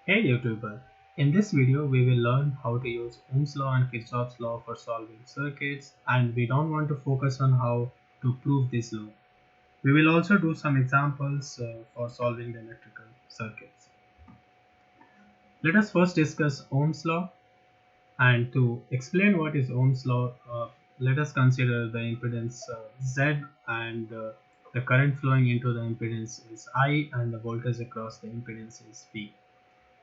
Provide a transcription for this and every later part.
Hey YouTuber! In this video we will learn how to use Ohm's law and Kirchhoff's law for solving circuits, and we don't want to focus on how to prove this law. We will also do some examples for solving the electrical circuits. Let us first discuss Ohm's law, and to explain what is Ohm's law, let us consider the impedance Z, and the current flowing into the impedance is I, and the voltage across the impedance is V.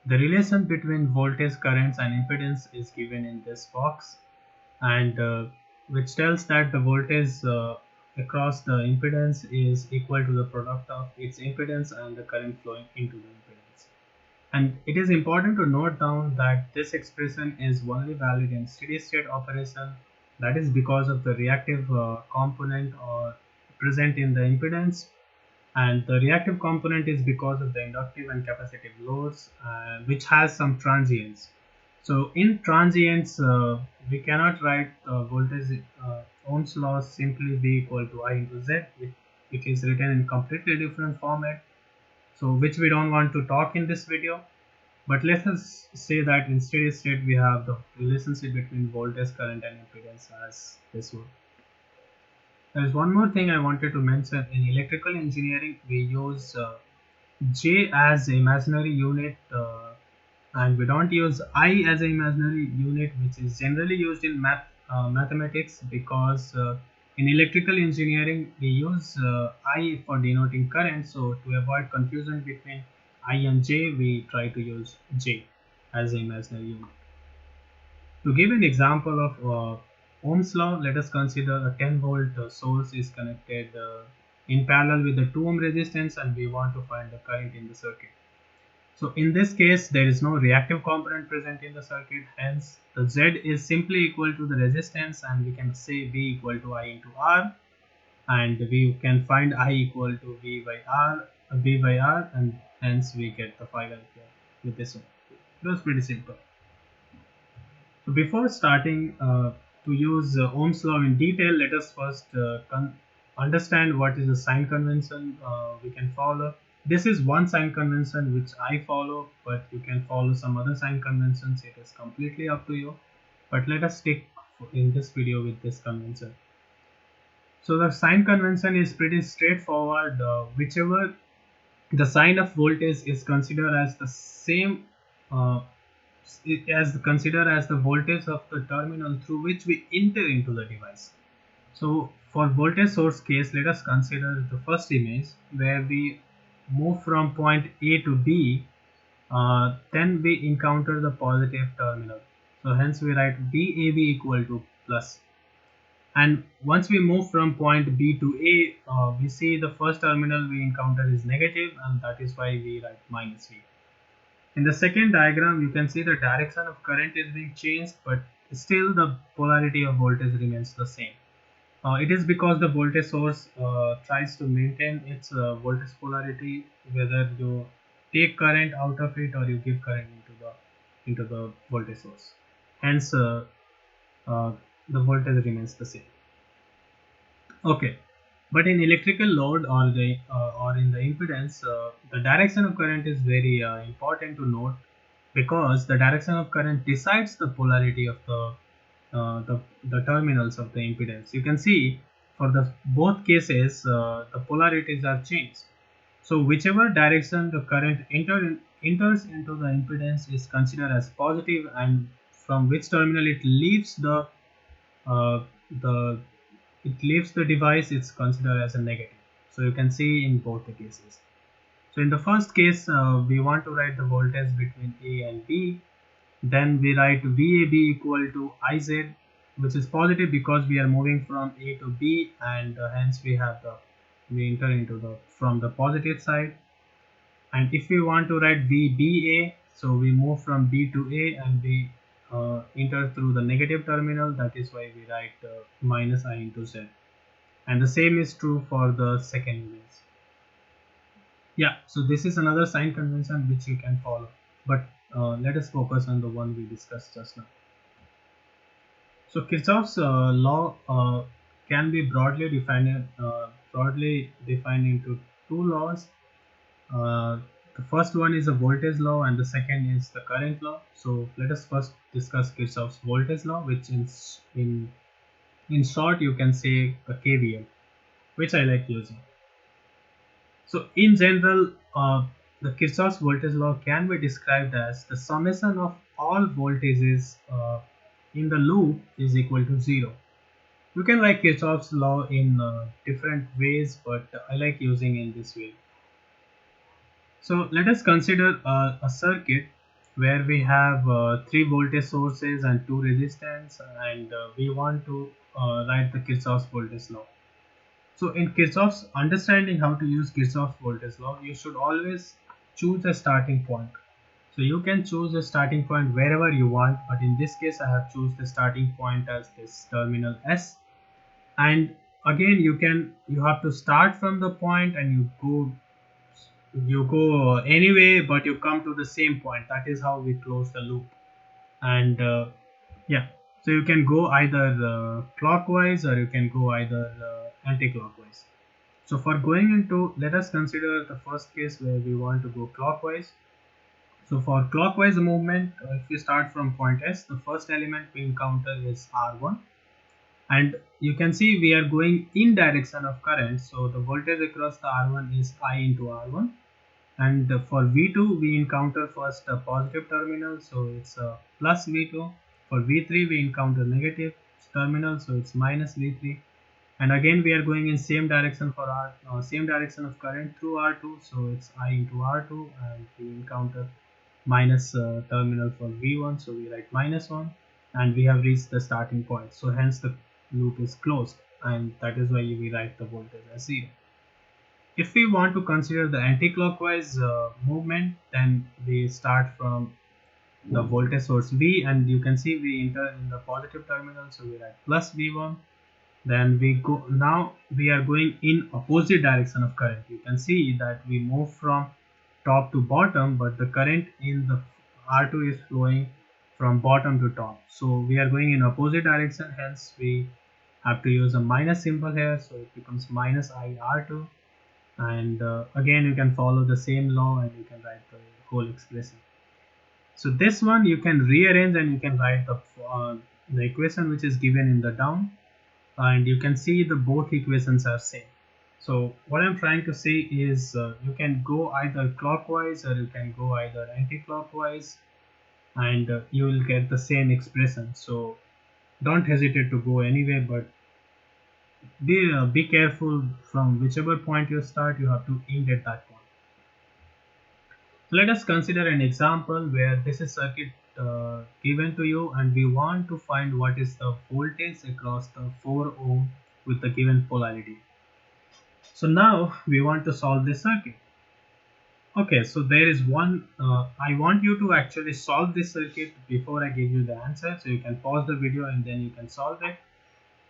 The relation between voltage, currents and impedance is given in this box, and which tells that the voltage across the impedance is equal to the product of its impedance and the current flowing into the impedance. And it is important to note down that this expression is only valid in steady state operation. That is because of the reactive component or present in the impedance, and the reactive component is because of the inductive and capacitive loads, which has some transients. So in transients, we cannot write voltage Ohm's law simply V equal to I into Z. It is written in completely different format, so which we don't want to talk in this video. But let us say that in steady state we have the relationship between voltage, current and impedance as this one. There is one more thing I wanted to mention. In electrical engineering, we use J as imaginary unit, and we don't use I as an imaginary unit, which is generally used in mathematics, because in electrical engineering we use I for denoting current. So to avoid confusion between I and J, we try to use J as an imaginary unit. To give an example of Ohm's law, let us consider a 10 volt source is connected in parallel with the 2 ohm resistance, and we want to find the current in the circuit. So in this case, there is no reactive component present in the circuit, hence the Z is simply equal to the resistance, and we can say V equal to I into R, and we can find I equal to V by R, and hence we get the 5 ampere with this one. It was pretty simple. So before starting to use Ohm's law in detail, let us first understand what is the sign convention we can follow. This is one sign convention which I follow, but you can follow some other sign conventions. It is completely up to you. But let us stick in this video with this convention. So the sign convention is pretty straightforward. Whichever the sign of voltage is considered as the same uh, considered as the voltage of the terminal through which we enter into the device. So for voltage source case, let us consider the first image where we move from point A to B, then we encounter the positive terminal. So hence we write VAB equal to plus. And once we move from point B to A, we see the first terminal we encounter is negative, and that is why we write minus V. In the second diagram, you can see the direction of current is being changed, but still the polarity of voltage remains the same. It is because the voltage source tries to maintain its voltage polarity, whether you take current out of it or you give current into the voltage source. Hence, uh, the voltage remains the same. Okay, but in electrical load or in the impedance, the direction of current is very important to note, because the direction of current decides the polarity of the terminals of the impedance. You can see for the both cases the polarities are changed. So whichever direction the current enters into the impedance is considered as positive, and from which terminal uh, the it leaves the device, it's considered as a negative. So you can see in both the cases. So in the first case, we want to write the voltage between A and B. Then we write VAB equal to IZ, which is positive because we are moving from A to B, and hence we enter into the from the positive side. And if we want to write VBA, so we move from B to A, and we enter through the negative terminal. That is why we write minus I into Z. And the same is true for the second image. Yeah, so this is another sign convention which you can follow, but let us focus on the one we discussed just now. So Kirchhoff's law can be broadly defined into two laws. Uh, The first one is the voltage law and the second is the current law. So let us first discuss Kirchhoff's voltage law, which in short you can say a KVL, which I like using. So in general, the Kirchhoff's voltage law can be described as the summation of all voltages in the loop is equal to 0. You can write Kirchhoff's law in different ways, but I like using in this way. So let us consider a circuit where we have three voltage sources and two resistance, and we want to write the Kirchhoff's voltage law. So in Kirchhoff's understanding how to use Kirchhoff's voltage law, you should always choose a starting point. So you can choose a starting point wherever you want, but in this case I have choose the starting point as this terminal S. And again you have to start from the point and you go anyway, but you come to the same point. That is how we close the loop. And yeah, so you can go either clockwise or you can go either anti-clockwise. So for going into, let us consider the first case where we want to go clockwise. So for clockwise movement, if we start from point S, the first element we encounter is R1, and you can see we are going in direction of current. So the voltage across the R1 is I into R1, and for V2 we encounter first a positive terminal, so it's a plus V2. For V3 we encounter negative terminal, so it's minus V3. And again we are going in same direction for same direction of current through R2, so it's I into R2, and we encounter minus terminal for V1, so we write minus 1, and we have reached the starting point, so hence the loop is closed, and that is why we write the voltage as 0. If we want to consider the anti-clockwise movement, then we start from the voltage source V, and you can see we enter in the positive terminal, so we write plus V1. Then we go, now we are going in opposite direction of current. You can see that we move from top to bottom, but the current in the R2 is flowing from bottom to top, so we are going in opposite direction, hence we have to use a minus symbol here, so it becomes minus I R2. And again you can follow the same law and you can write the whole expression. So this one you can rearrange and you can write the equation which is given in the down, and you can see the both equations are same. So what I'm trying to say is you can go either clockwise or you can go either anti-clockwise, and you will get the same expression. So don't hesitate to go anyway, but be careful from whichever point you start, you have to end at that point. So let us consider an example where this is circuit given to you, and we want to find what is the voltage across the 4 ohm with the given polarity. So now we want to solve this circuit. Okay, so there is one, I want you to actually solve this circuit before I give you the answer, so you can pause the video and then you can solve it.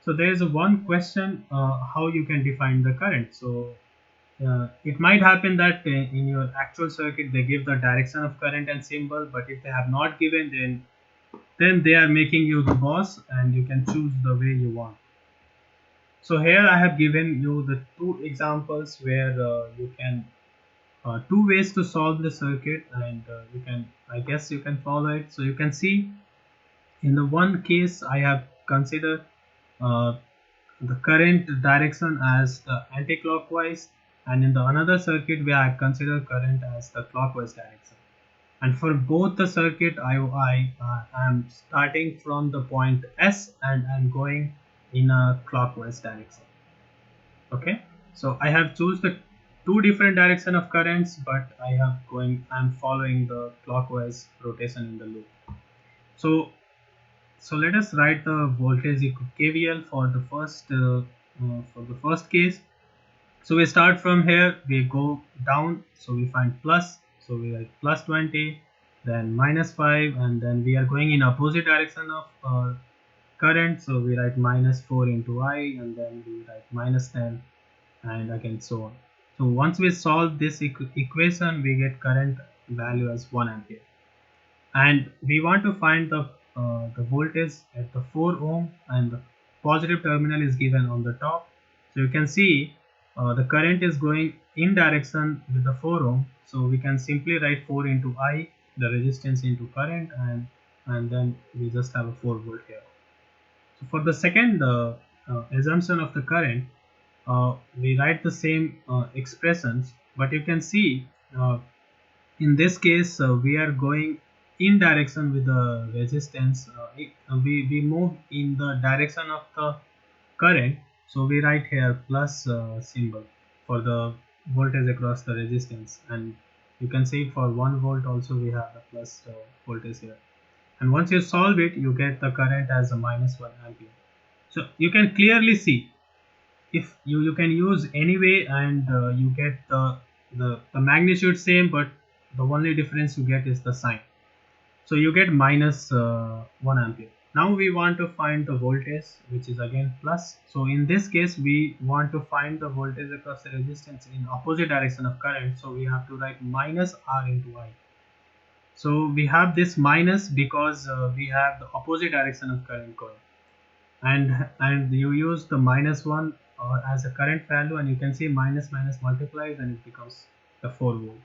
So there is one question, how you can define the current. So it might happen that in your actual circuit they give the direction of current and symbol, but if they have not given, then they are making you the boss and you can choose the way you want. So here I have given you the two examples where you can two ways to solve the circuit, and you can, I guess you can follow it. So you can see in the one case I have considered uh, the current direction as the anti-clockwise, and in the another circuit where I consider current as the clockwise direction. And for both the circuit I am starting from the point S and I'm going in a clockwise direction. Okay, so I have choose the two different direction of currents, but I'm following the clockwise rotation in the loop. So let us write the voltage KVL for the first case. So we start from here, we go down, so we find plus, so we write plus 20, then minus 5, and then we are going in opposite direction of current, so we write minus 4 into I, and then we write minus 10, and again so on. So once we solve this equation, we get current value as 1 ampere, and we want to find the voltage at the 4 ohm, and the positive terminal is given on the top. So you can see the current is going in direction with the 4 ohm, so we can simply write 4 into I, the resistance into current, and then we just have a 4 volt here. So for the second assumption of the current, we write the same expressions, but you can see in this case we are going in direction with the resistance. We move in the direction of the current, so we write here plus symbol for the voltage across the resistance, and you can see for 1 volt also we have the plus voltage here, and once you solve it you get the current as a minus 1 ampere. So you can clearly see, if you can use any way, and you get the magnitude same, but the only difference you get is the sign. So you get minus 1 ampere. Now we want to find the voltage, which is again plus. So in this case we want to find the voltage across the resistance in opposite direction of current, so we have to write minus R into I. So we have this minus because we have the opposite direction of current going, and you use the minus 1 as a current value, and you can see minus minus multiplies and it becomes the 4 volt.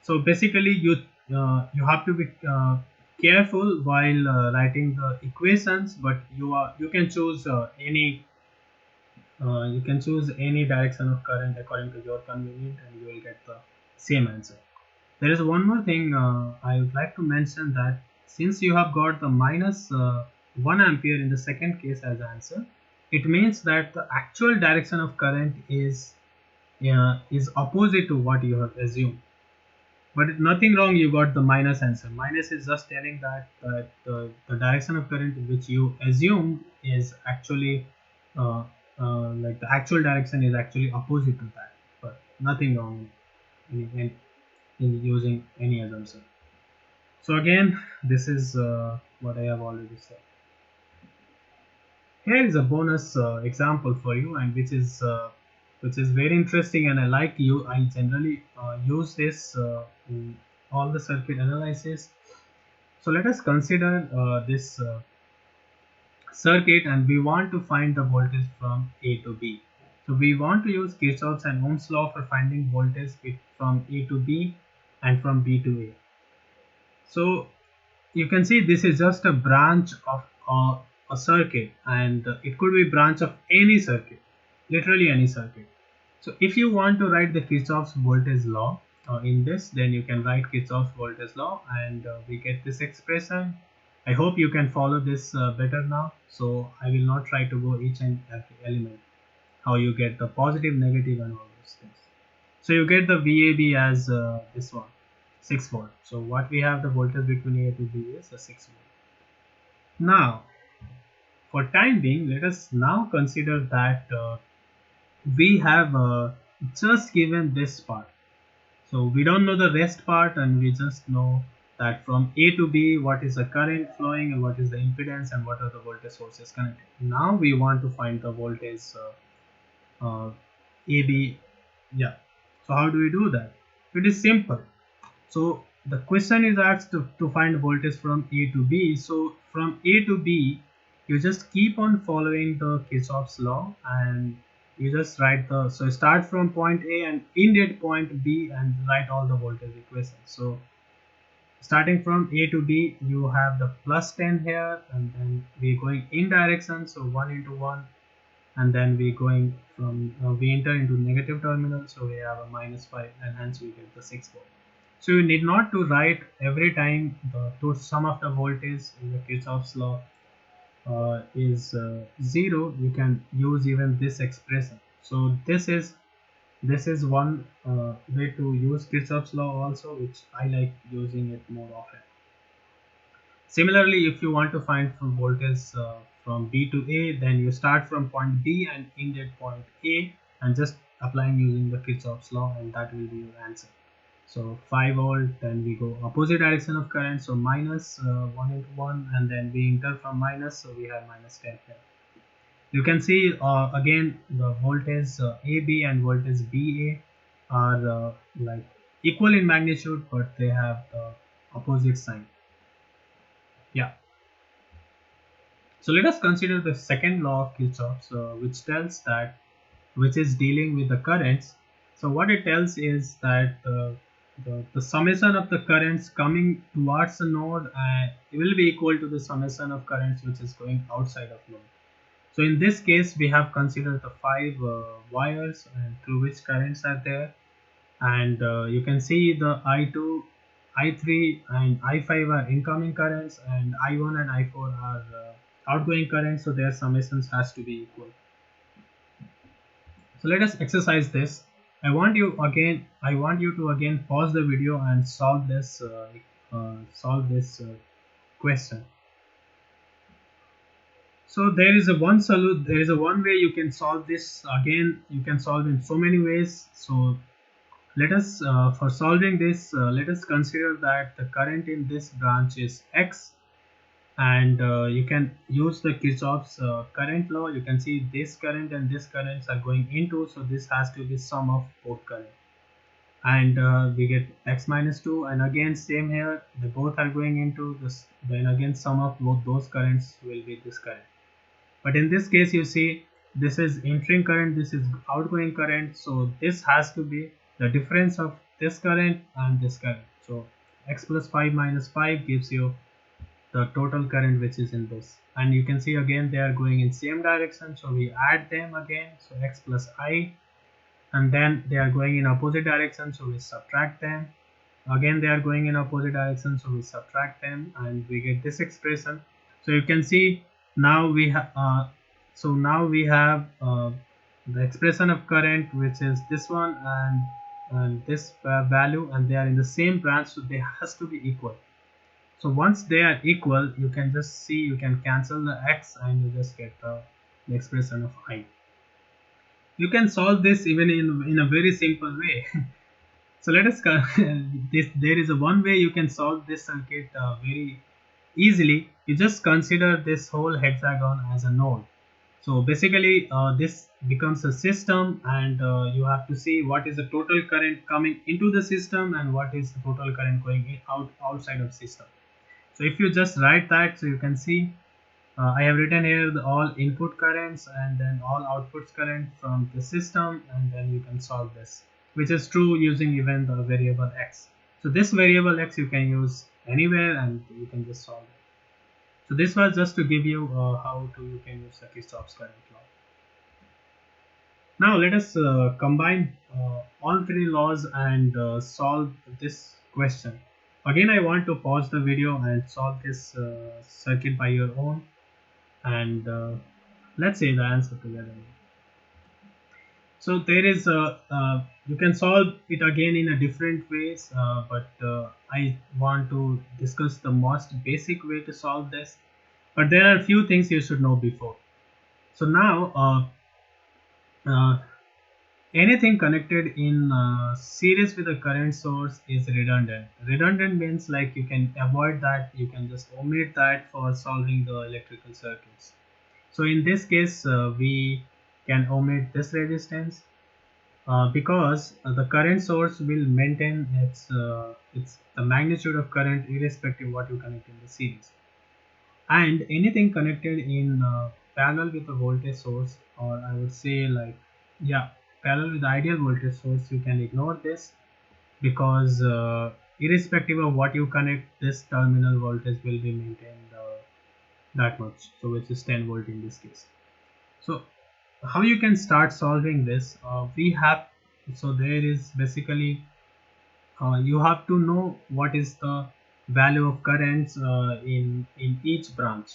So basically you have to be careful while writing the equations, but you can choose any direction of current according to your convenience, and you will get the same answer. There is one more thing I would like to mention, that since you have got the minus 1 ampere in the second case as answer, it means that the actual direction of current is opposite to what you have assumed. But nothing wrong, you got the minus answer. Minus is just telling that the direction of current which you assumed is actually like the actual direction is actually opposite to that. But nothing wrong in using any assumption. So again, this is what I have already said. Here is a bonus example for you, and which is very interesting, and I generally use this in all the circuit analysis. So let us consider this circuit, and we want to find the voltage from A to B. So we want to use Kirchhoff's and Ohm's law for finding voltage from A to B and from B to A. So you can see this is just a branch of a circuit, and it could be branch of any circuit, literally any circuit. So if you want to write the Kirchhoff's voltage law in this, then you can write Kirchhoff's voltage law, and we get this expression. I hope you can follow this better now, so I will not try to go each and every element, how you get the positive, negative, and all those things. So you get the VAB as this one, 6 volt. So what we have, the voltage between A to B is a 6 volt. Now for time being, let us now consider that we have just given this part. So we don't know the rest part, and we just know that from A to B what is the current flowing and what is the impedance and what are the voltage sources connected. Now we want to find the voltage AB. Yeah. So how do we do that? It is simple. So the question is asked to find voltage from A to B. So from A to B, you just keep on following the Kirchhoff's law, and you just write so start from point A and end at point B and write all the voltage equations. So starting from A to B, you have the plus 10 here, and then we're going in direction, so 1 into 1, and then we going from we enter into negative terminal, so we have a minus 5, and hence we get the 6 volt. So you need not to write every time the sum of the voltage in the Kirchhoff's law is 0. You can use even this expression. So this is one way to use Kirchhoff's law also, which I like using it more often. Similarly, if you want to find from voltage from B to A, then you start from point B and end at point A, and just applying using the Kirchhoff's law, and that will be your answer. So 5 volt, then we go opposite direction of current, so minus 1 into 1, and then we enter from minus, so we have minus 10 here. You can see again the voltage AB and voltage BA are like equal in magnitude, but they have the opposite sign. Yeah. So let us consider the second law of Kirchhoff's, which tells that which is dealing with the currents. So what it tells is that the summation of the currents coming towards the node will be equal to the summation of currents which is going outside of node. So in this case, we have considered the five wires and through which currents are there, and you can see the I2, I3 and I5 are incoming currents, and I1 and I4 are outgoing currents, so their summations has to be equal. So let us exercise this. I want you to again pause the video and solve this question. So there is a one way you can solve this. Again, you can solve in so many ways. So let us for solving this, let us consider that the current in this branch is X, and you can use the Kirchhoff's current law. You can see this current and this currents are going into, so this has to be sum of both current, and we get X minus 2, and again same here, they both are going into this, then again sum of both those currents will be this current. But in this case, you see this is entering current, this is outgoing current, so this has to be the difference of this current and this current. So X plus 5 minus 5 gives you the total current which is in this, and you can see again they are going in same direction, so we add them again. So X plus I, and then they are going in opposite direction, so we subtract them. Again they are going in opposite direction, so we subtract them, and we get this expression. So you can see now we have the expression of current which is this one and this value, and they are in the same branch, so they has to be equal. So once they are equal, you can just see, you can cancel the X and you just get the expression of I. You can solve this even in a very simple way. So let us there is a one way you can solve this circuit very easily. You just consider this whole hexagon as a node. So basically this becomes a system, and you have to see what is the total current coming into the system and what is the total current going outside of system. So if you just write that, so you can see I have written here all input currents and then all outputs current from the system, and then you can solve this, which is true using even the variable X. So this variable X you can use anywhere and you can just solve it. So this was just to give you how you can use the Kirchhoff's current law. Now let us combine all three laws and solve this question. Again, I want to pause the video and solve this circuit by your own, and let's say the answer together. So there is you can solve it again in a different ways, but I want to discuss the most basic way to solve this. But there are a few things you should know before. So now anything connected in series with a current source is redundant. Redundant means like you can avoid that, you can just omit that for solving the electrical circuits. So in this case, we can omit this resistance because the current source will maintain its the magnitude of current irrespective what you connect in the series. And anything connected in parallel with a voltage source, or I would say like, yeah, parallel with the ideal voltage source, you can ignore this because irrespective of what you connect, this terminal voltage will be maintained that much, so which is 10 volt in this case. So how you can start solving this, so there is basically you have to know what is the value of currents in each branch.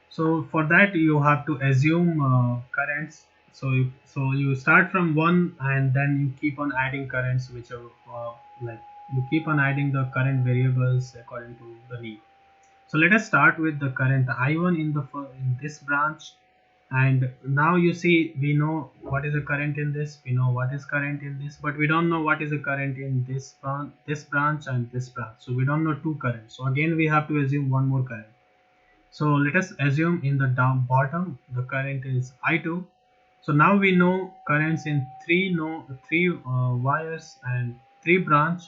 So for that you have to assume currents. So you start from one and then you keep on adding currents which are like you keep on adding the current variables according to the need. So let us start with the current I1 in this branch, and now you see we know what is the current in this, we know what is current in this, but we don't know what is the current in this branch and this branch. So we don't know two currents. So again we have to assume one more current. So let us assume in the bottom the current is I2. So now we know currents in three wires and three branch,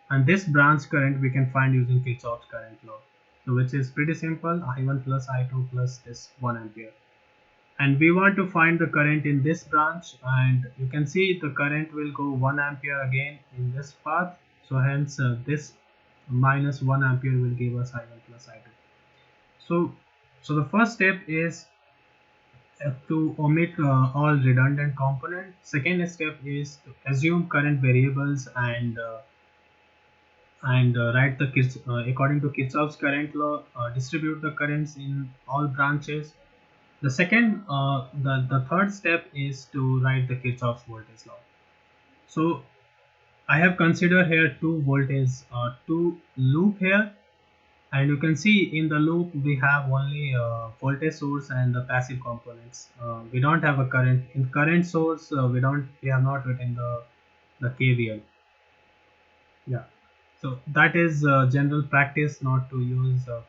and this branch current we can find using Kirchhoff's current law. So which is pretty simple, I1 plus I2 plus this 1 ampere. and we want to find the current in this branch, and you can see the current will go 1 ampere again in this path. So hence this minus 1 ampere will give us I1 plus I2. So the first step is to omit all redundant components. Second step is to assume current variables and write the according to Kirchhoff's current law, distribute the currents in all branches. The third step is to write the Kirchhoff's voltage law. So I have considered here two loop here, and you can see in the loop we have only voltage source and the passive components. We don't have a current in current source. We have not written the KVL. Yeah. So that is general practice not to use the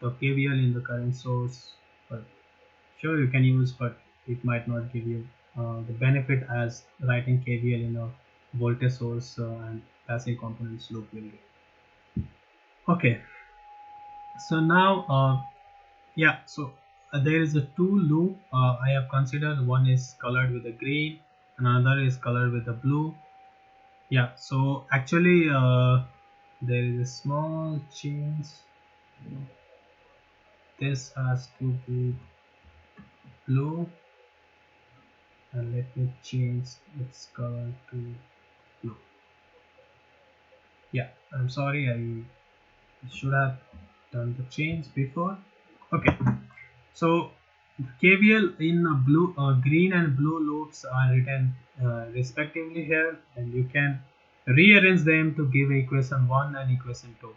KVL in the current source. But sure, you can use, but it might not give you the benefit as writing KVL in a voltage source and passive components loop will give. Okay, so now yeah, so there is a two loop I have considered. One is colored with the green, and another is colored with the blue. Yeah, so actually there is a small change. This has to be blue, and let me change its color to blue. Yeah, I'm sorry, I should have done the change before. Okay, so KVL in green and blue loops are written respectively here, and you can rearrange them to give equation 1 and equation 2.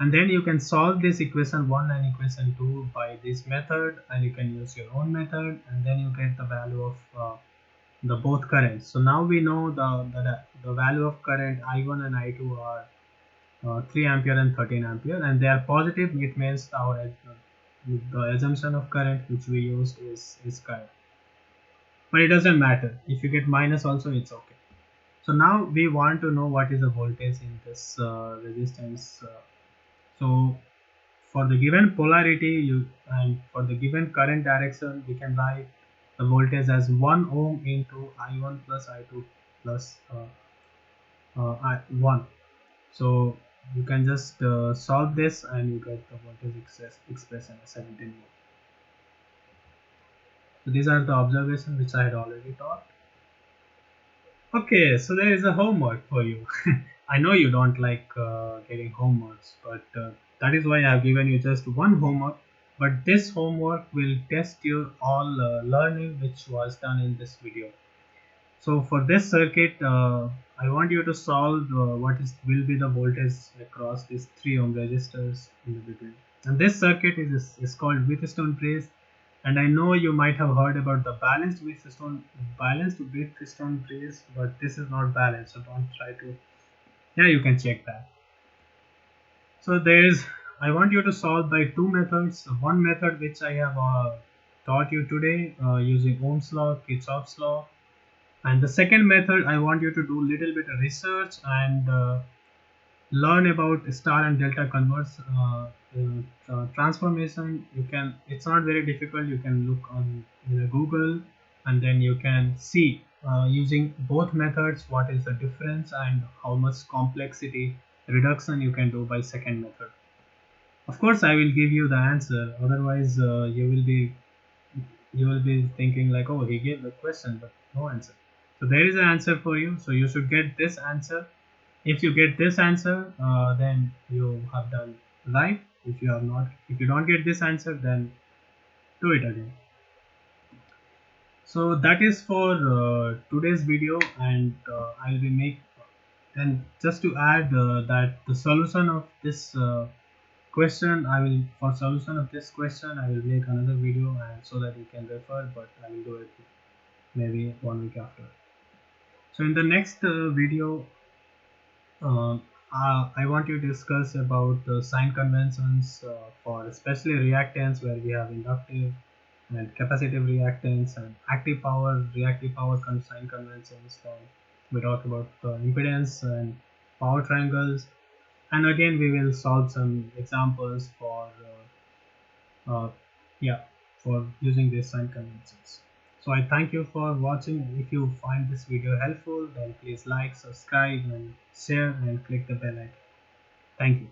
And then you can solve this equation 1 and equation 2 by this method, and you can use your own method, and then you get the value of the both currents. So now we know the value of current I1 and I2 are 3 ampere and 13 ampere, and they are positive. It means the assumption of current which we used is correct, but it doesn't matter if you get minus also, it's okay. So now we want to know what is the voltage in this resistance. So for the given polarity and for the given current direction, we can write the voltage as 1 ohm into I1 plus I2 plus 1. So you can just solve this and you get the voltage expression as 17 volt. So these are the observations which I had already taught. Okay, so there is a homework for you. I know you don't like getting homeworks, but that is why I have given you just one homework. But this homework will test your all learning which was done in this video. So for this circuit, I want you to solve what will be the voltage across these 3 ohm resistors in the between. And this circuit is called Wheatstone bridge. And I know you might have heard about the balanced Wheatstone bridge, but this is not balanced. So don't try to. Yeah, you can check that. So I want you to solve by two methods. One method which I have taught you today using Ohm's law, Kirchhoff's law. And the second method, I want you to do little bit of research and learn about star and delta converse transformation. It's not very difficult. You can look on Google, and then you can see using both methods what is the difference and how much complexity reduction you can do by second method. Of course, I will give you the answer. Otherwise, you will be thinking like, oh, he gave the question but no answer. So there is an answer for you. So you should get this answer. If you get this answer, then you have done right. If you don't get this answer, then do it again. So that is for today's video, and I'll be make and just to add that the solution of this question, for solution of this question I will make another video, and so that you can refer, but I will do it maybe 1 week after. So in the next video, uh, I want to discuss about the sign conventions for especially reactance, where we have inductive and capacitive reactance and active power, reactive power sign conventions. Then we talk about impedance and power triangles, and again we will solve some examples for yeah. for using these sign conventions. So I thank you for watching. If you find this video helpful, then please like, subscribe and share and click the bell icon. Thank you.